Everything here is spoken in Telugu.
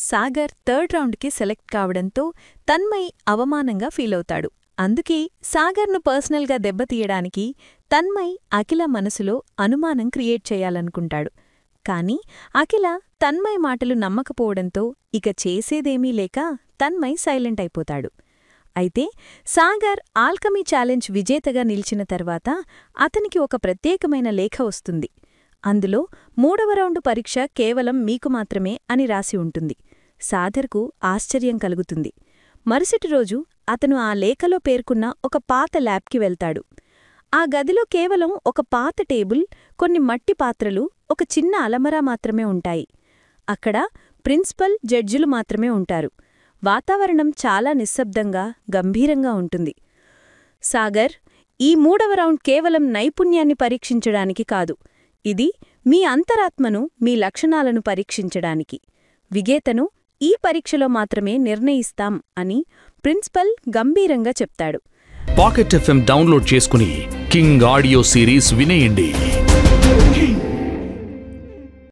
సాగర్ థర్డ్ రౌండ్కి సెలెక్ట్ కావడంతో తన్మయ్ అవమానంగా ఫీలవుతాడు. అందుకే సాగర్ను పర్సనల్గా దెబ్బతీయడానికి తన్మయ్ అఖిల మనసులో అనుమానం క్రియేట్ చేయాలనుకుంటాడు. కాని అఖిల తన్మయ్ మాటలు నమ్మకపోవడంతో ఇక చేసేదేమీ లేక తన్మయ్ సైలెంట్ అయిపోతాడు. అయితే సాగర్ ఆల్కమీ ఛాలెంజ్ విజేతగా నిలిచిన తర్వాత అతనికి ఒక ప్రత్యేకమైన లేఖ వస్తుంది. అందులో 3వ రౌండు పరీక్ష కేవలం మీకు మాత్రమే అని రాసి ఉంటుంది. సాగర్కు ఆశ్చర్యం కలుగుతుంది. మరుసటి రోజు అతను ఆ లేఖలో పేర్కొన్న ఒక పాత ల్యాబ్కి వెళ్తాడు. ఆ గదిలో కేవలం ఒక పాత టేబుల్, కొన్ని మట్టి పాత్రలు, ఒక చిన్న అలమరా మాత్రమే ఉంటాయి. అక్కడ ప్రిన్సిపల్, జడ్జిలు మాత్రమే ఉంటారు. వాతావరణం చాలా నిశ్శబ్దంగా, గంభీరంగా ఉంటుంది. సాగర్, ఈ 3వ రౌండ్ కేవలం నైపుణ్యాన్ని పరీక్షించడానికి కాదు. ఇది మీ అంతరాత్మను, మీ లక్షణాలను పరీక్షించడానికి. విజేతను ఈ పరీక్షలో మాత్రమే నిర్ణయిస్తాం అని ప్రిన్సిపల్ గంభీరంగా చెప్తాడు. పాకెట్ FM డౌన్లోడ్ చేసుకుని కింగ్ ఆడియో సిరీస్ వినేయండి.